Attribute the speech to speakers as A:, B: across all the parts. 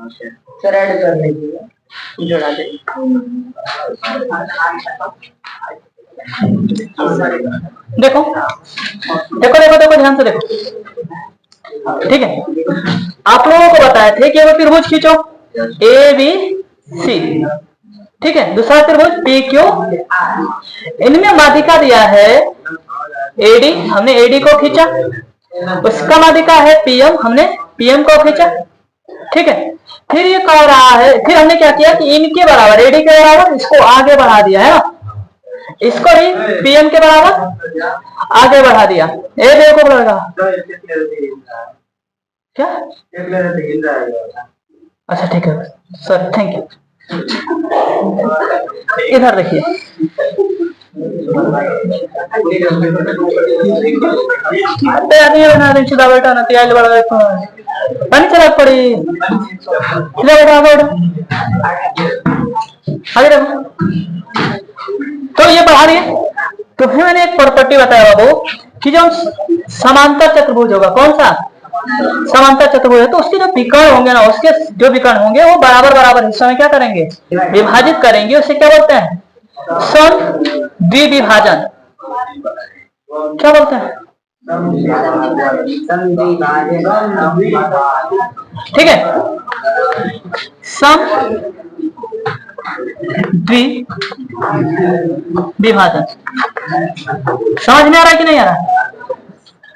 A: Sir add कर लीजिए, जोड़ा दे। देखो देखो देखो देखो ध्यान से देखो, ठीक है। आप लोगों को बताए थे कि अगर त्रिभुज खींचो ए बी सी, ठीक है, दूसरा त्रिभुज पी क्यू, इनमें माध्यिका दिया है एडी, हमने एडी को खींचा, उसका माध्यिका है पीएम, हमने पीएम को खींचा, ठीक है। फिर ये कह रहा है, फिर हमने क्या किया कि इनके बराबर एडी के बराबर इसको आगे बढ़ा दिया है ना, इसको ही पीएम के बराबर आगे बढ़ा दिया। ए देखो लड़का क्या, अच्छा ठीक है सर, थैंक यू। इधर देखिए, सीधा बेटा ना त्याल बड़ा पानी चला पड़ी, सीधा बेटा आगे देखो। तो ये बढ़ा रही है, तो फिर मैंने एक प्रॉपर्टी बताया बाबू कि जो समांतर चतुर्भुज होगा, कौन सा समांतर चतुर्भुज है, तो उसके जो विकर्ण होंगे ना, उसके जो विकर्ण होंगे वो बराबर बराबर हिस्सों में क्या करेंगे, विभाजित करेंगे। उसे क्या बोलते हैं, समद्विभाजन। क्या बोलते हैं, ठीक है, सम द्विभाजन। समझ में आ रहा है कि नहीं आ रहा,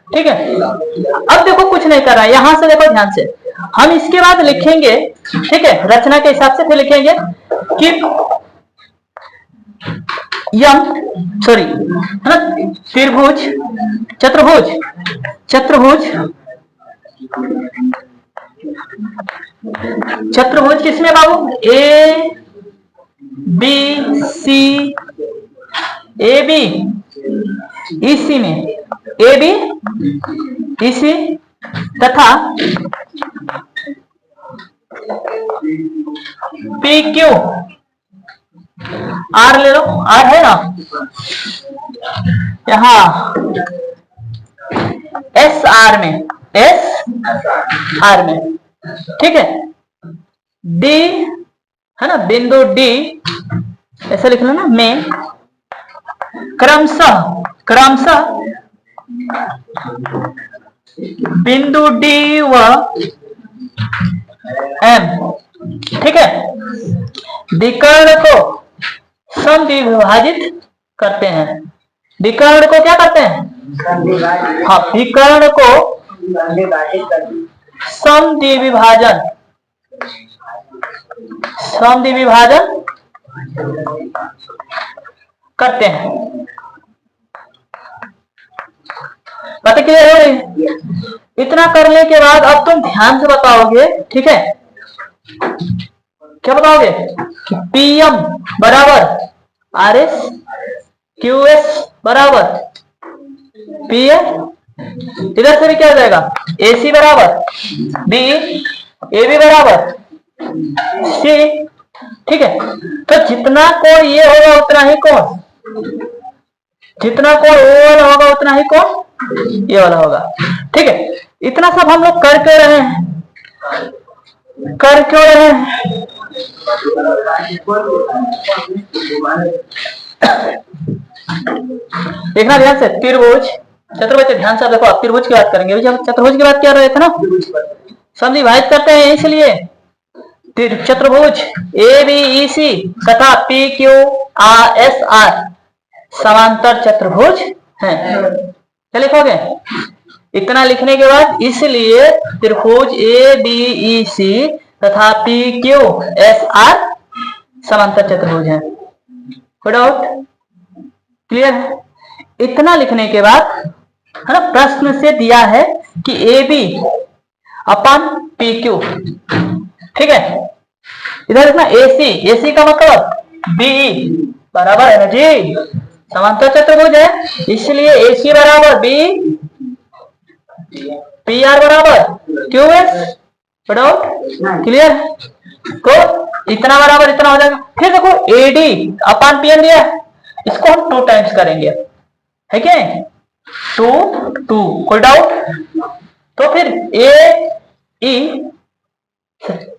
A: ठीक है। अब देखो कुछ नहीं कर रहा है, यहां से देखो ध्यान से, हम इसके बाद लिखेंगे, ठीक है, रचना के हिसाब से फिर लिखेंगे कि यम सॉरी है ना, त्रिभुज चतुर्भुज चतुर्भुज चतुर्भुज किसमें बाबू, A B C, A B इसी में, ए बी इसी तथा पी क्यू, आर ले लो, आर है ना यहां, एस आर में, एस आर में, ठीक है। डी है ना, बिंदु डी ऐसा लिख लो ना, में क्रमशः क्रमशः बिंदु डी व एम, ठीक है, विकर्ण को समद्विभाजित करते हैं। विकर्ण को क्या करते हैं, हाँ, विकर्ण को समद्विभाजन समद्विभाजन करते हैं। बातें क्लियर हो रही? इतना करने के बाद अब तुम ध्यान से बताओगे, ठीक है, क्या बताओगे कि पीएम बराबर आर एस, क्यू एस बराबर पीएम, इधर से भी क्या हो जाएगा, एसी बराबर बी, ए बी बराबर सी, ठीक है। तो जितना कोण ये होगा उतना ही कोण, जितना कोण वो वाला होगा उतना ही कोण ये वाला होगा, ठीक है। इतना सब हम लोग कर क्यों रहे हैं, कर क्यों रहे हैं, देखना ध्यान से, त्रिभुज चतुर्भुज, ध्यान से देखो, अब त्रिभुज की बात करेंगे, जब चतुर्भुज की बात कर रहे थे ना, समद्विभाजित करते हैं, इसलिए चतुर्भुज ए बी ई सी तथा P Q R S R समांतर चतुर्भुज हैं। क्या लिखोगे, इतना लिखने के बाद इसलिए त्रिभुज ए बी ई सी तथा पी क्यू एस आर समांतर चतुर्भुज हैं। कोई डाउट, क्लियर है? इतना लिखने के बाद है ना, प्रश्न से दिया है कि ए बी अपन पी क्यू, ठीक है। इधर देखना एसी, एसी का मतलब बी बराबर है ना जी, समांतर चतुर्भुज है, इसलिए एसी बराबर बी, पी आर बराबर क्यू एस। Doubt, clear? तो इतना बराबर इतना हो जाएगा। फिर देखो एडी अपन पीएम दिया, इसको हम 2 टाइम्स करेंगे, है क्या, 2 2। कोई डाउट? तो फिर ए ई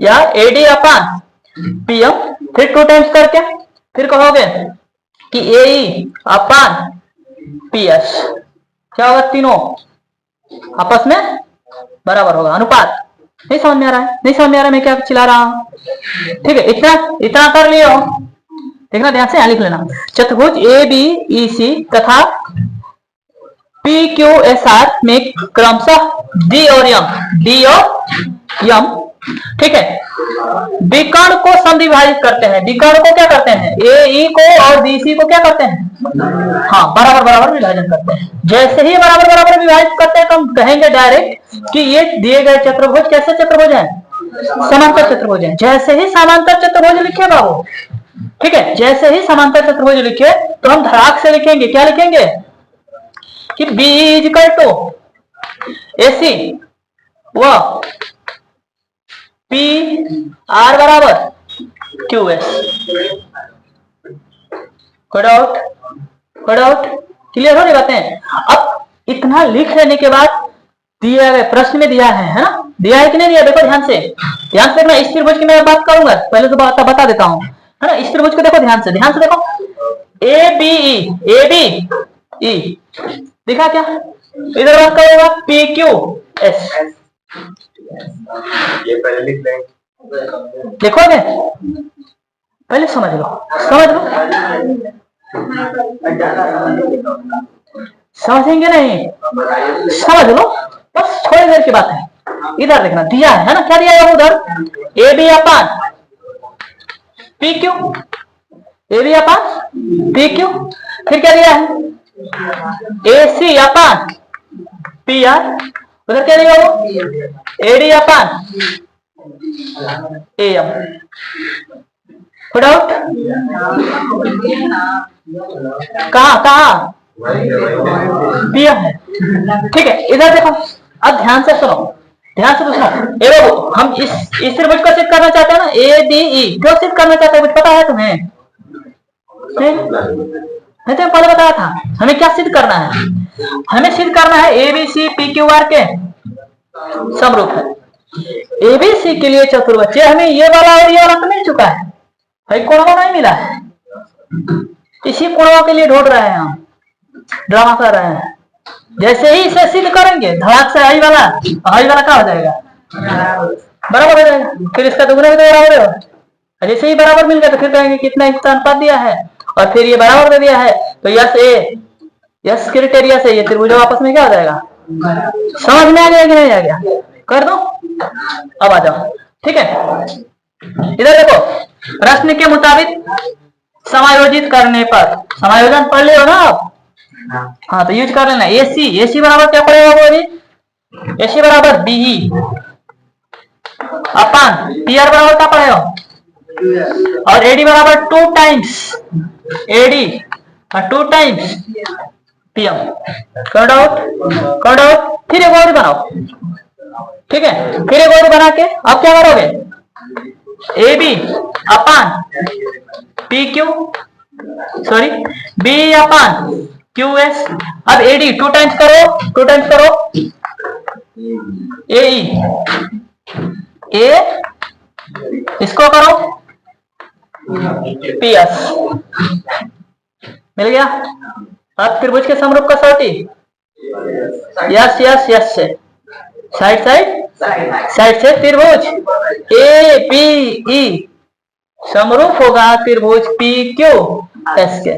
A: या AD अपान PM, फिर 2 टाइम्स करके फिर कहोगे कि AE अपान PS, क्या होगा, तीनों आपस में बराबर होगा, अनुपात। नहीं समझ में आ रहा है? नहीं समझ में आ रहा है मैं क्या चिल्ला रहा हूं? ठीक है, इतना इतना कर लियो। देखना ध्यान से, यहां लिख लेना, चतुर्भुज ABEC तथा PQSR में क्रमशः D और M, ठीक है, विकर्ण को समविभाजित करते हैं। विकर्ण को क्या करते हैं? AE को और BC को क्या करते हैं? हाँ, बराबर बराबर विभाजन करते हैं। जैसे ही बराबर बराबर विभाजित करते हैं तो हम कहेंगे डायरेक्ट कि ये दिए गए चतुर्भुज कैसे चतुर्भुज है? समांतर चतुर्भुज है। जैसे ही समांतर चतुर्भुज लिखे बाबू, ठीक है, जैसे ही समांतर चतुर्भुज लिखे तो हम धड़ाक से लिखेंगे, क्या लिखेंगे कि B is equal to AC व PR बराबर QS। कोई डाउट? क्लियर हो रही बातें? अब इतना लिख लेने के बाद दिया गया प्रश्न में दिया है ना? दिया है कि नहीं दिया? देखो ध्यान से देखना। इस त्रिभुज की मैं बात करूंगा, पहले तो बता देता हूं, है ना? इस त्रिभुज को देखो ध्यान से देखो, ABE दिखा क्या? इधर बात करूंगा PQS, ये पहले लिख लेंगे, देखोगे? पहले समझ लो, समझेंगे नहीं? समझ लो, बस थोड़ी देर की बात है। इधर देखना, दिया है ना? क्या दिया है उधर? AB अपान PQ, AB अपान PQ, फिर क्या दिया है? AC अपान PR, उधर क्या दिया वो? AD upon AM। डाउट? कहा दिया है, ठीक है। इधर देखो, अब ध्यान से सुनो, ये देखो, हम इस त्रिभुज को सिद्ध करना चाहते हैं ना, ADE, क्यों सिद्ध करना चाहते हैं कुछ पता है तुम्हें? नहीं तो पहले बताया था, हमें क्या सिद्ध करना है? हमें सिद्ध करना है ABC PQR के समरूप है। ABC के लिए चतुर्भुज हमें ये वाला और ये वाला तो मिल चुका है भाई, कोणवा नहीं मिला है, इसी कोणवा के लिए ढूंढ रहे हैं हम, ड्रामा कर रहे हैं। जैसे ही इसे सिद्ध करेंगे धड़ाक से हाई वाला क्या हो जाएगा? बराबर हो जाएगा। फिर इसका दुगना भी तो बराबर है। जैसे ही बराबर मिल गया तो फिर कहेंगे कितना इसका अनुपात दिया है, और फिर ये बराबर दे दिया है तो यस क्राइटेरिया से ये त्रिभुज आपस में क्या हो जाएगा? समझ में आ गया कि नहीं आ गया? कर दो, अब आ जाओ, ठीक है। इधर देखो, प्रश्न के मुताबिक समायोजित करने पर, समायोजन पढ़ लियो ना आप? हाँ, तो यूज कर लेना। AC बराबर क्या पड़ेगा वो? AC बराबर BE अपान PR बराबर क्या पड़ेगा? और AD बराबर 2 टाइम्स AD और 2 टाइम्स PM। कर डाउट? फिर एक और बनाओ, ठीक है। फिर एक और बना के आप क्या करोगे? AB upon PQ, sorry BE upon QS। अब AD 2 टाइम्स करो AE, इसको करो PS, मिल गया। अब त्रिभुज के समरूप कसौटी, यस से साइड से त्रिभुज ABE समरूप होगा त्रिभुज PQS के।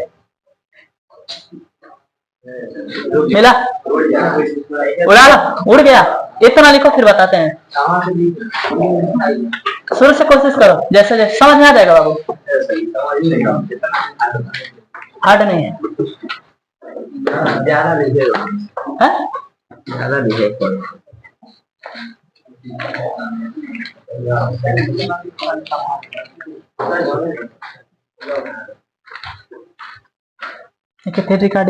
A: मिला? उड़ गया? इतना लिखो, फिर बताते हैं। शुरू से कोशिश करो, जैसे जैसे समझ में आ जाएगा बाबू। हार्ड नहीं है, ज्यादा लिखे। फिर रिकॉर्डिंग